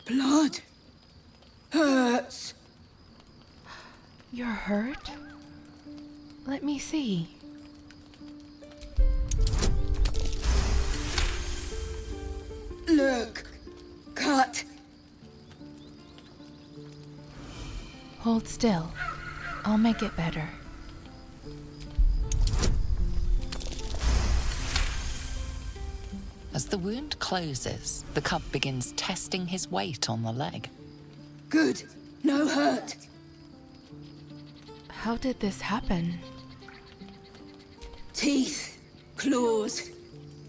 Blood. Hurts. You're hurt? Let me see. Look. Cut. Hold still. I'll make it better. As the wound closes, the cub begins testing his weight on the leg. Good. No hurt. How did this happen? Teeth. Claws.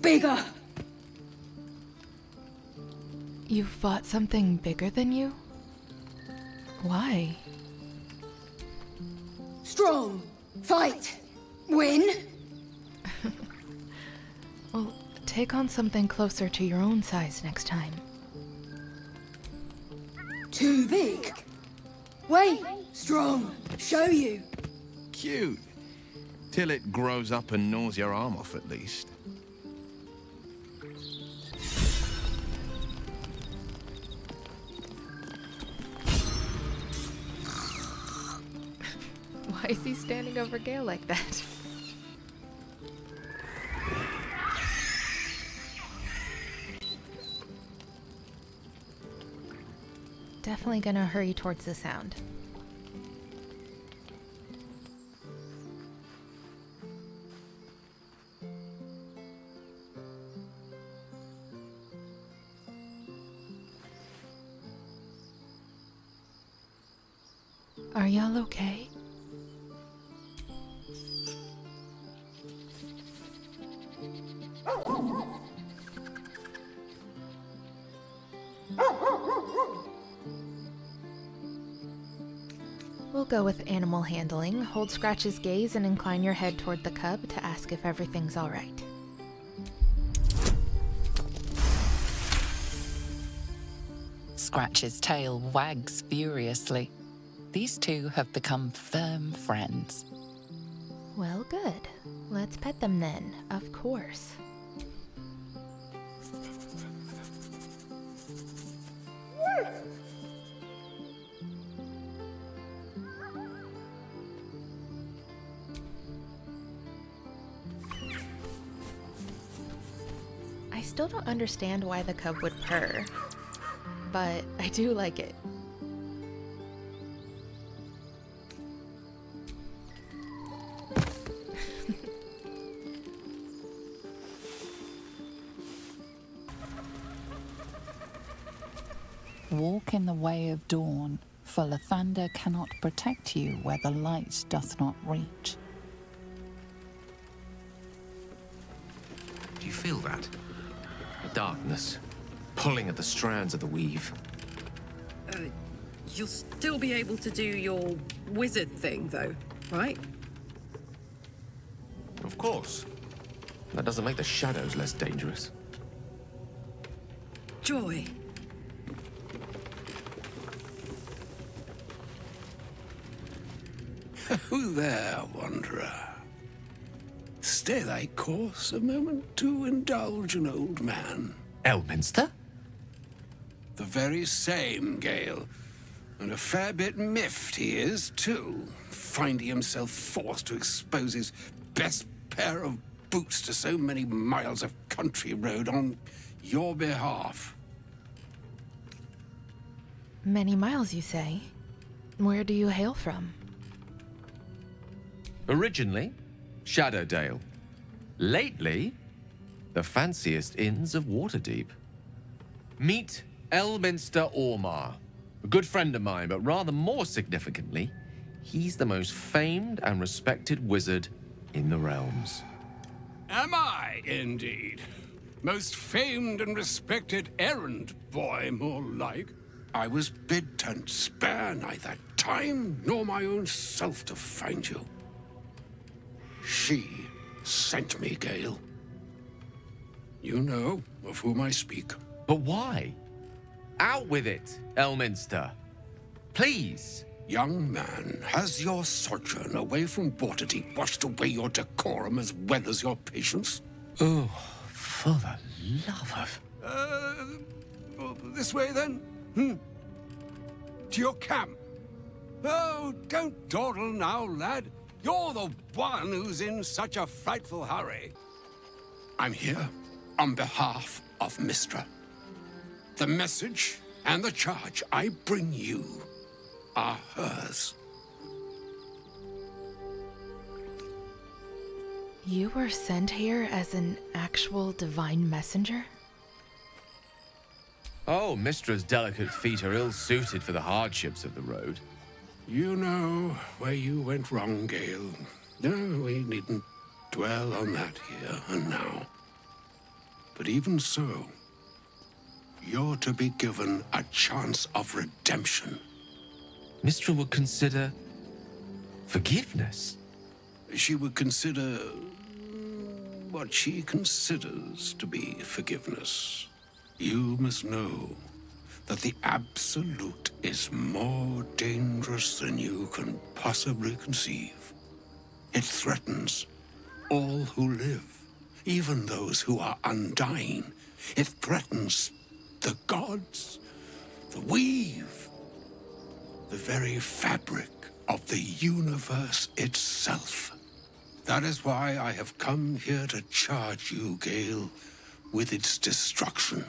Bigger. You fought something bigger than you? Why? Strong. Fight. Win. Well, take on something closer to your own size next time. Too big. Wait. Strong. Show you. Cute. Till it grows up and gnaws your arm off at least. Why is he standing over Gale like that? Definitely gonna hurry towards the sound. Are y'all okay? We'll go with animal handling. Hold Scratch's gaze and incline your head toward the cub to ask if everything's all right. Scratch's tail wags furiously. These two have become firm friends. Well, good. Let's pet them then, of course. I still don't understand why the cub would purr, but I do like it. Walk in the way of dawn, for Lathander cannot protect you where the light doth not reach. Do you feel that? The darkness, pulling at the strands of the weave. You'll still be able to do your wizard thing, though, right? Of course. That doesn't make the shadows less dangerous. Joy. Who there, wanderer? Stay thy course a moment to indulge an old man. Elminster? The very same, Gale. And a fair bit miffed he is, too, finding himself forced to expose his best pair of boots to so many miles of country road on your behalf. Many miles, you say? Where do you hail from? Originally, Shadowdale. Lately, the fanciest inns of Waterdeep. Meet Elminster Ormar, a good friend of mine, but rather more significantly, he's the most famed and respected wizard in the realms. Am I, indeed? Most famed and respected errand boy, more like. I was bid to spare neither time nor my own self to find you. She sent me, Gale. You know of whom I speak. But why? Out with it, Elminster. Please. Young man, has your sojourn away from Waterdeep washed away your decorum as well as your patience? Oh, for the love of... This way then? To your camp. Oh, don't dawdle now, lad. You're the one who's in such a frightful hurry. I'm here on behalf of Mystra. The message and the charge I bring you are hers. You were sent here as an actual divine messenger? Oh, Mistra's delicate feet are ill-suited for the hardships of the road. You know where you went wrong, Gale. No, we needn't dwell on that here and now. But even so, you're to be given a chance of redemption. Mistra would consider forgiveness. She would consider what she considers to be forgiveness. You must know that the Absolute is more dangerous than you can possibly conceive. It threatens all who live, even those who are undying. It threatens the gods, the weave, the very fabric of the universe itself. That is why I have come here to charge you, Gale, with its destruction.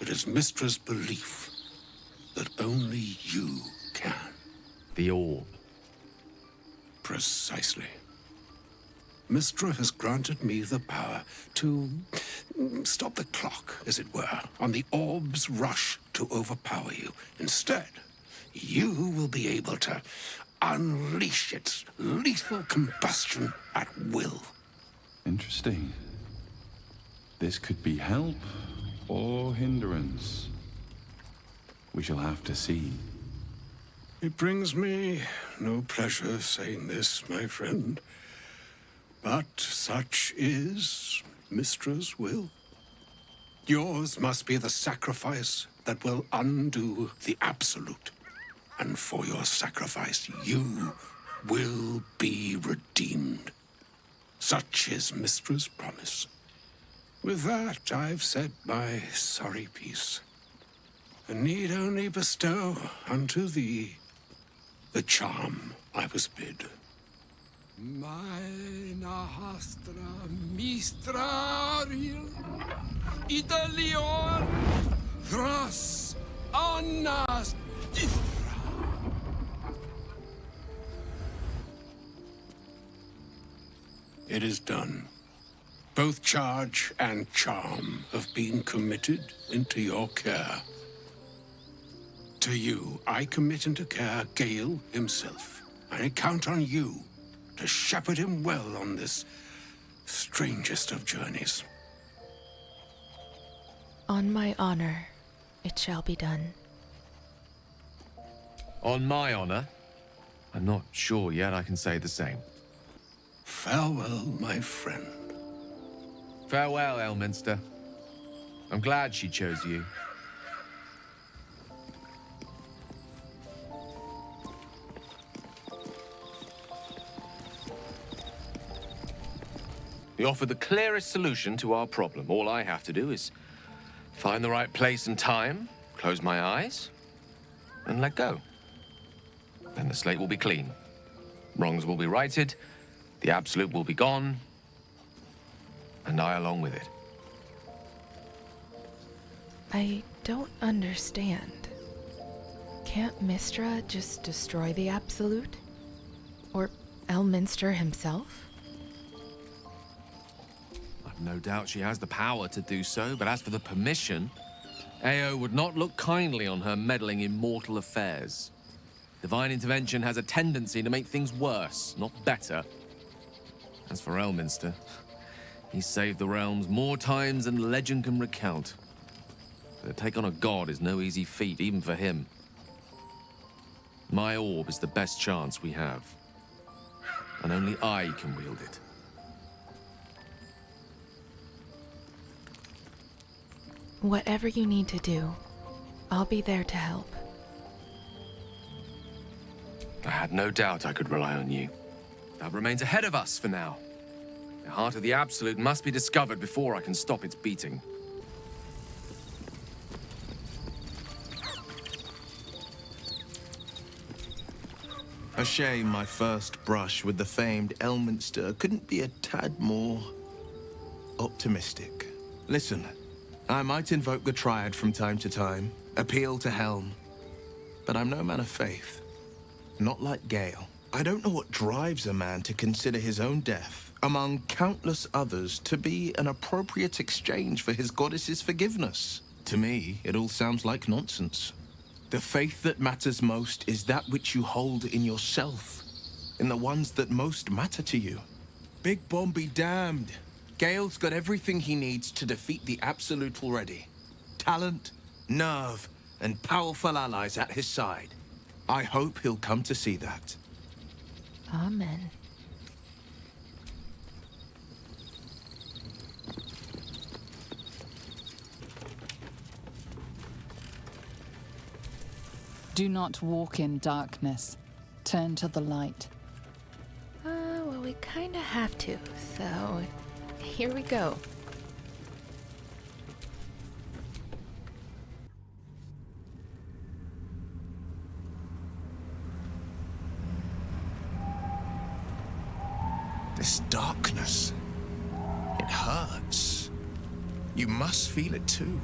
It is Mistra's belief that only you can. The orb. Precisely. Mistra has granted me the power to stop the clock, as it were, on the orb's rush to overpower you. Instead, you will be able to unleash its lethal combustion at will. Interesting. This could be help or hindrance. We shall have to see. It brings me no pleasure saying this, my friend. But such is Mistra's will. Yours must be the sacrifice that will undo the Absolute. And for your sacrifice, you will be redeemed. Such is Mistra's promise. With that, I've said my sorry piece, and need only bestow unto thee the charm I was bid. Mina hastra mistraril idalion thras annas dithra. It is done. Both charge and charm have been committed into your care. To you, I commit into care Gale himself. I count on you to shepherd him well on this strangest of journeys. On my honor, it shall be done. On my honor, I'm not sure yet I can say the same. Farewell, my friend. Farewell, Elminster. I'm glad she chose you. You offer the clearest solution to our problem. All I have to do is find the right place and time, close my eyes, and let go. Then the slate will be clean. Wrongs will be righted, the Absolute will be gone, and I along with it. I don't understand. Can't Mystra just destroy the Absolute? Or Elminster himself? I've no doubt she has the power to do so, but as for the permission, Ao would not look kindly on her meddling in mortal affairs. Divine intervention has a tendency to make things worse, not better. As for Elminster, he's saved the realms more times than legend can recount. But to take on a god is no easy feat, even for him. My orb is the best chance we have. And only I can wield it. Whatever you need to do, I'll be there to help. I had no doubt I could rely on you. That remains ahead of us for now. The heart of the Absolute must be discovered before I can stop its beating. A shame my first brush with the famed Elminster couldn't be a tad more optimistic. Listen, I might invoke the Triad from time to time, appeal to Helm, but I'm no man of faith. Not like Gale. I don't know what drives a man to consider his own death, among countless others, to be an appropriate exchange for his goddess's forgiveness. To me, it all sounds like nonsense. The faith that matters most is that which you hold in yourself, in the ones that most matter to you. Big Bomb be damned. Gale's got everything he needs to defeat the Absolute already. Talent, nerve, and powerful allies at his side. I hope he'll come to see that. Amen. Do not walk in darkness. Turn to the light. Well, we kind of have to, so here we go. This darkness, it hurts. You must feel it too.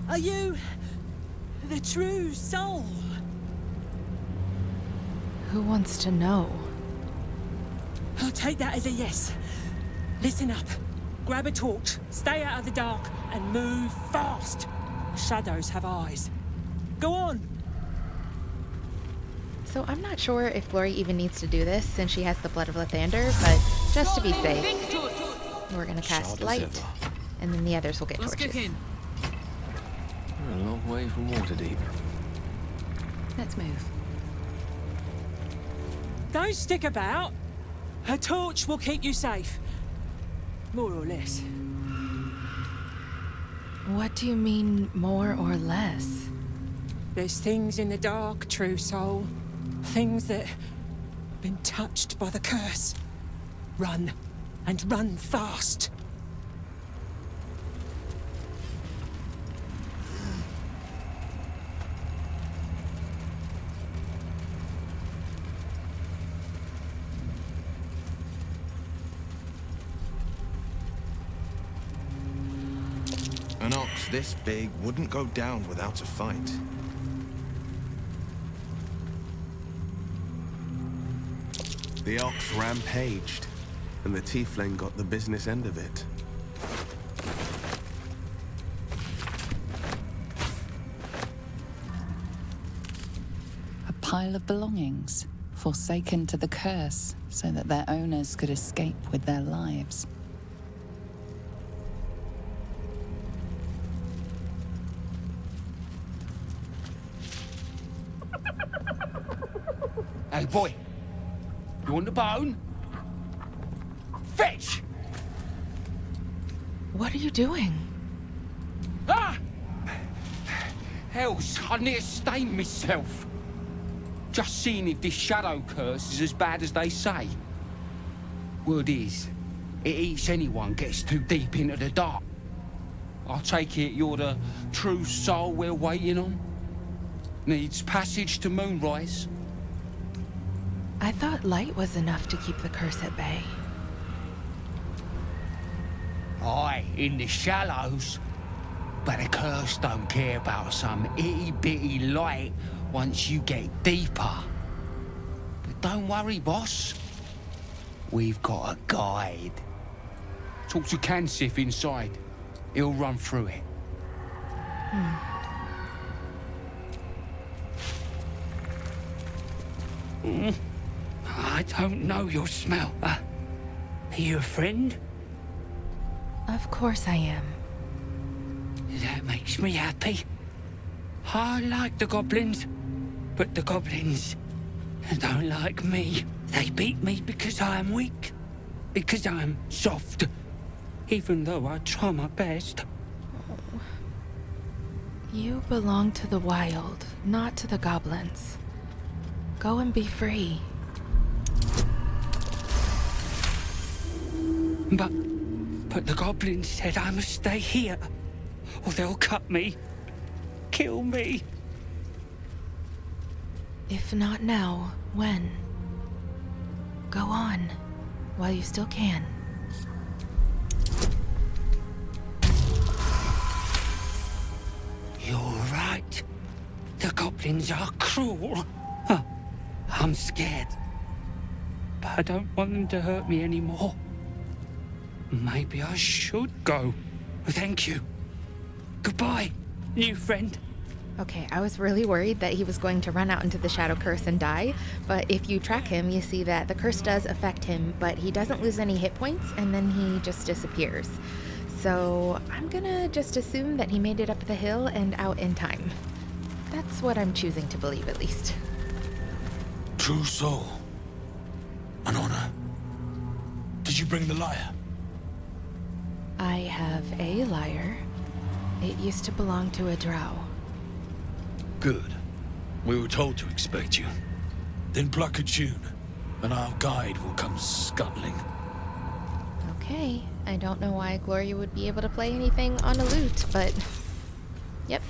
Are you the true soul? Who wants to know? I'll take that as a yes. Listen up. Grab a torch, stay out of the dark, and move fast. Shadows have eyes. Go on! So I'm not sure if Glory even needs to do this since she has the blood of Lathander, but just to be safe, we're gonna cast light, and then the others will get Let's torches. kick in. We're a long way from Waterdeep. Let's move. Don't stick about. A torch will keep you safe. More or less. What do you mean, more or less? There's things in the dark, true soul. Things that have been touched by the curse. Run, and run fast. An ox this big wouldn't go down without a fight. The ox rampaged, and the tiefling got the business end of it. A pile of belongings, forsaken to the curse, so that their owners could escape with their lives. Hey, boy. You want the bone? Fetch! What are you doing? Ah! Hells, I near stained myself. Just seeing if this shadow curse is as bad as they say. Word is, it eats anyone gets too deep into the dark. I take it you're the true soul we're waiting on? Needs passage to Moonrise? I thought light was enough to keep the curse at bay. Aye, in the shallows. But the curse don't care about some itty-bitty light once you get deeper. But don't worry, boss. We've got a guide. Talk to Cansif inside. He'll run through it. I don't know your smell. Are you a friend? Of course I am. That makes me happy. I like the goblins, but the goblins don't like me. They beat me because I am weak, because I am soft, even though I try my best. You belong to the wild, not to the goblins. Go and be free. But But the goblin said I must stay here, or they'll cut me. Kill me. If not now, when? Go on, while you still can. You're right. The goblins are cruel. Huh. I'm scared. But I don't want them to hurt me anymore. Maybe I should go. Thank you. Goodbye, new friend. Okay, I was really worried that he was going to run out into the shadow curse and die, but if you track him, you see that the curse does affect him, but he doesn't lose any hit points, and then he just disappears. So I'm gonna just assume that he made it up the hill and out in time. That's what I'm choosing to believe, at least. True soul. An honor. Did you bring the lyre? I have a lyre. It used to belong to a drow. Good. We were told to expect you. Then pluck a tune, and our guide will come scuttling. Okay, I don't know why Gloria would be able to play anything on a lute, but... Yep.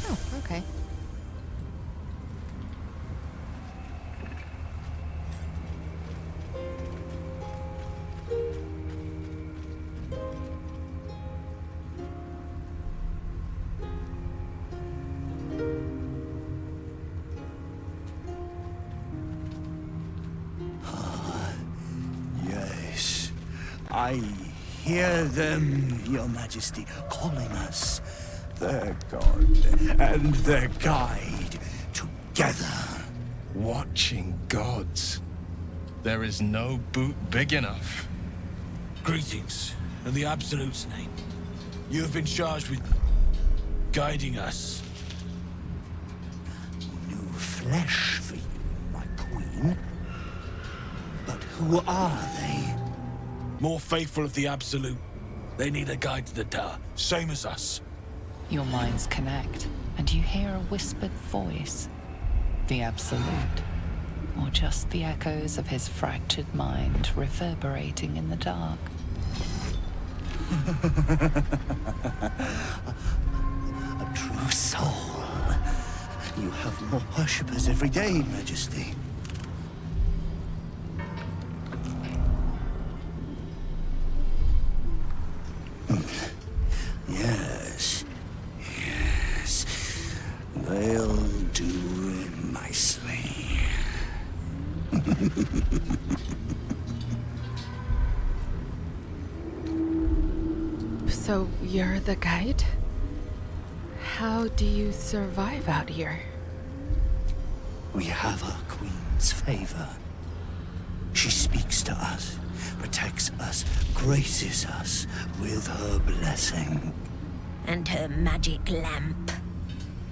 Oh, okay. Yes, I hear them, Your Majesty, calling us their god and their guide together. Watching gods. There is no boot big enough. Greetings, in the Absolute's name. You have been charged with guiding us. New flesh for you, my queen. But who are they? More faithful of the Absolute. They need a guide to the Dar, same as us. Your minds connect, and you hear a whispered voice. The Absolute. Or just the echoes of his fractured mind reverberating in the dark. A true soul. You have more worshippers every day, Majesty. Yes. Yes. They'll do nicely. So you're the guide? How do you survive out here? We have our queen's favor. She speaks to us, protects us, graces us with her blessing. And her magic lamp.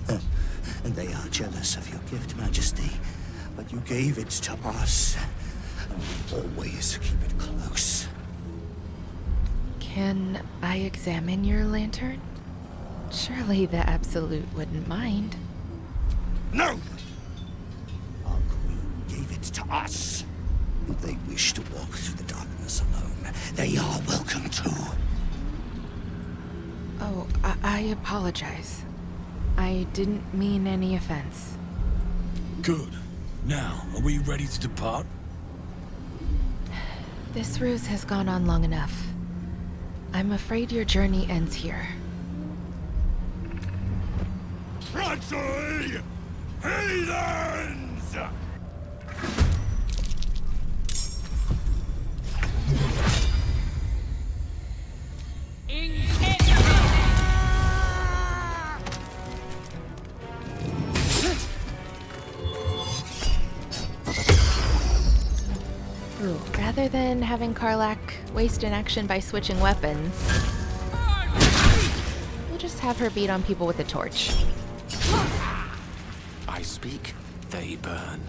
And they are jealous of your gift, Majesty. But you gave it to us, and we always keep it close. Can I examine your lantern? Surely the Absolute wouldn't mind. No! Our queen gave it to us. If they wish to walk through the darkness alone, they are welcome to. Oh, I apologize. I didn't mean any offense. Good. Now, are we ready to depart? This ruse has gone on long enough. I'm afraid your journey ends here. Treachery! Heathens! Ooh, rather than having Karlach waste an action by switching weapons, we'll just have her beat on people with a torch. I speak, they burn.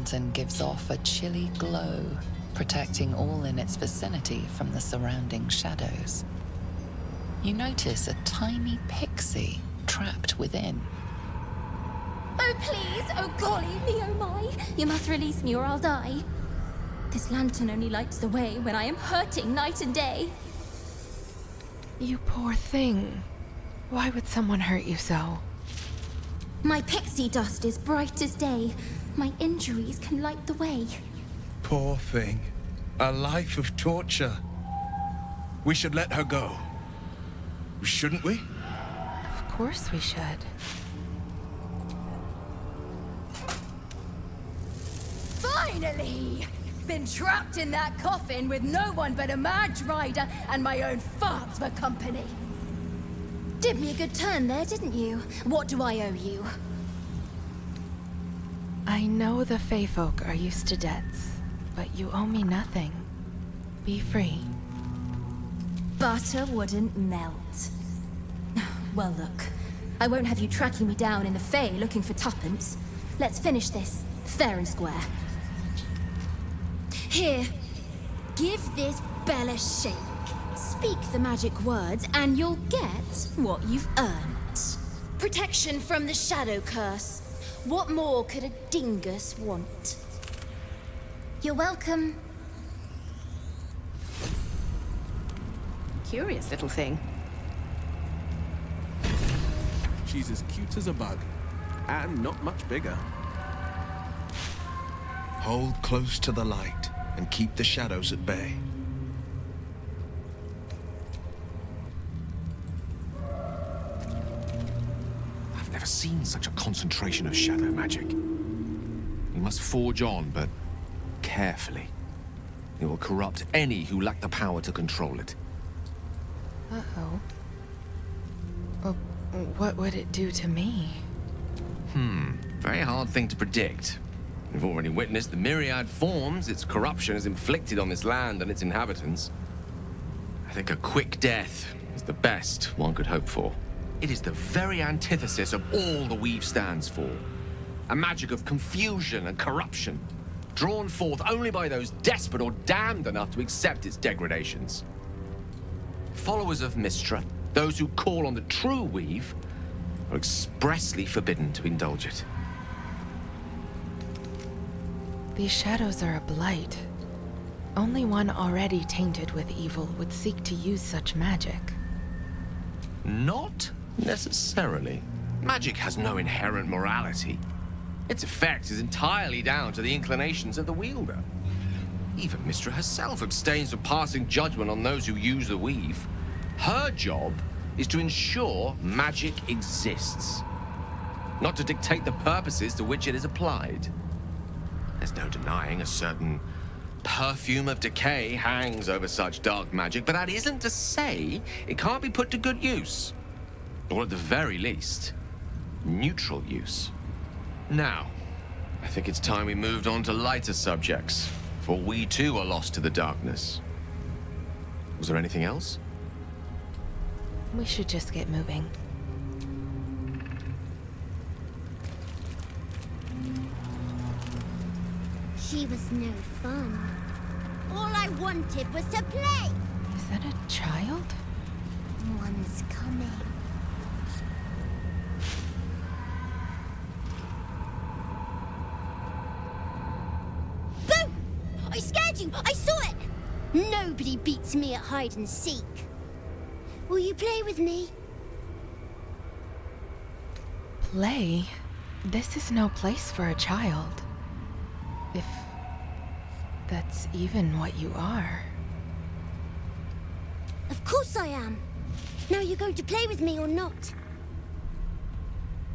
fountain gives off a chilly glow, protecting all in its vicinity from the surrounding shadows. You notice a tiny pixie trapped within. Oh, please! Oh, golly me, oh my! You must release me or I'll die. This lantern only lights the way when I am hurting night and day. You poor thing. Why would someone hurt you so? My pixie dust is bright as day. My injuries can light the way. Poor thing. A life of torture. We should let her go. Shouldn't we? Of course we should. Finally! Been trapped in that coffin with no one but a mad rider and my own farts for company. Did me a good turn there, didn't you? What do I owe you? I know the Fae folk are used to debts, but you owe me nothing. Be free. Butter wouldn't melt. Well, look. I won't have you tracking me down in the Fae looking for tuppence. Let's finish this, fair and square. Here, give this bell a shake. Speak the magic words and you'll get what you've earned. Protection from the shadow curse. What more could a dingus want? You're welcome. Curious little thing. She's as cute as a bug, and not much bigger. Hold close to the light and keep the shadows at bay. I've never seen such a concentration of shadow magic. We must forge on, but carefully. It will corrupt any who lack the power to control it. Uh-oh. Well, what would it do to me? Very hard thing to predict. We've already witnessed the myriad forms its corruption has inflicted on this land and its inhabitants. I think a quick death is the best one could hope for. It is the very antithesis of all the Weave stands for. A magic of confusion and corruption, drawn forth only by those desperate or damned enough to accept its degradations. Followers of Mystra, those who call on the true Weave, are expressly forbidden to indulge it. These shadows are a blight. Only one already tainted with evil would seek to use such magic. Not necessarily. Magic has no inherent morality. Its effect is entirely down to the inclinations of the wielder. Even Mystra herself abstains from passing judgment on those who use the Weave. Her job is to ensure magic exists, not to dictate the purposes to which it is applied. There's no denying a certain perfume of decay hangs over such dark magic, but that isn't to say it can't be put to good use. Or at the very least, neutral use. Now, I think it's time we moved on to lighter subjects, for we too are lost to the darkness. Was there anything else? We should just get moving. She was no fun. All I wanted was to play. Is that a child? One's coming. Boo! I scared you! I saw it! Nobody beats me at hide and seek. Will you play with me? Play? This is no place for a child. If that's even what you are. Of course I am. Now you're going to play with me or not?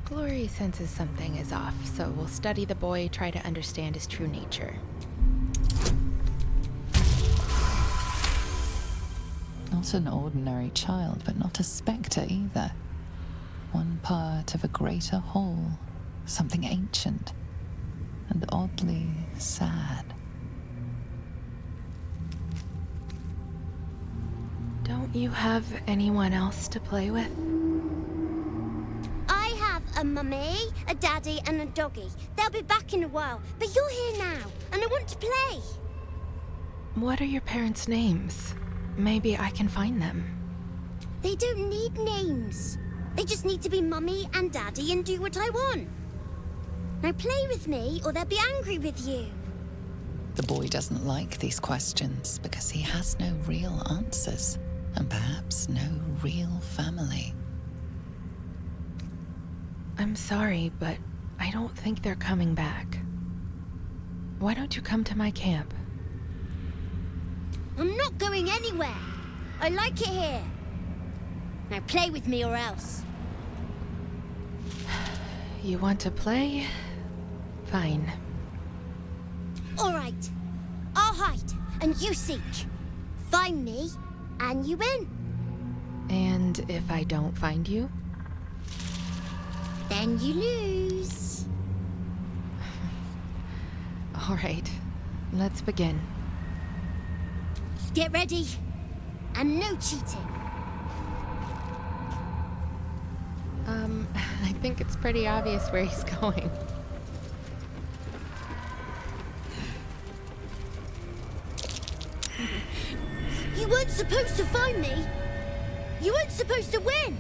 Glory senses something is off, so we'll study the boy, try to understand his true nature. Not an ordinary child, but not a spectre either. One part of a greater whole, something ancient and oddly sad. Don't you have anyone else to play with? I have a mummy, a daddy, and a doggy. They'll be back in a while, but you're here now, and I want to play. What are your parents' names? Maybe I can find them. They don't need names. They just need to be mummy and daddy and do what I want. Now play with me, or they'll be angry with you. The boy doesn't like these questions because he has no real answers, and perhaps no real family. I'm sorry, but I don't think they're coming back. Why don't you come to my camp? I'm not going anywhere. I like it here. Now play with me or else. You want to play? Fine. All right. I'll hide, and you seek. Find me, and you win. And if I don't find you? Then you lose. All right. Let's begin. Get ready. And no cheating. I think it's pretty obvious where he's going. You weren't supposed to find me. You weren't supposed to win.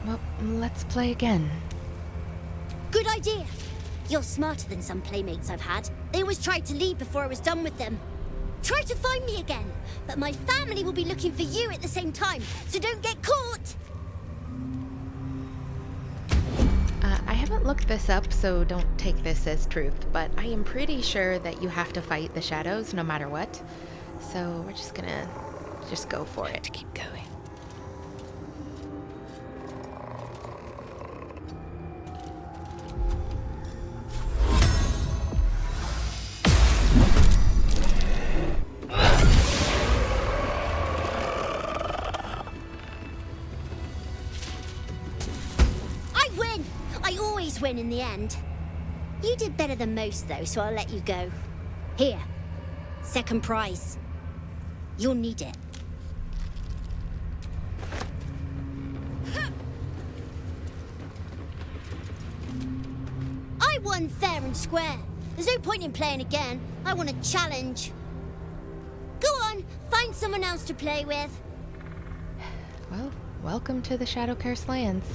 Well, let's play again. Good idea. You're smarter than some playmates I've had. They always tried to leave before I was done with them. Try to find me again, but my family will be looking for you at the same time, so don't get caught. I haven't looked this up, so don't take this as truth, but I am pretty sure that you have to fight the shadows no matter what. So we're just gonna go for it. Keep going. Win in the end. You did better than most, though, so I'll let you go. Here, second prize. You'll need it. I won fair and square. There's no point in playing again. I want a challenge. Go on, find someone else to play with. Well, welcome to the Shadow Curse lands.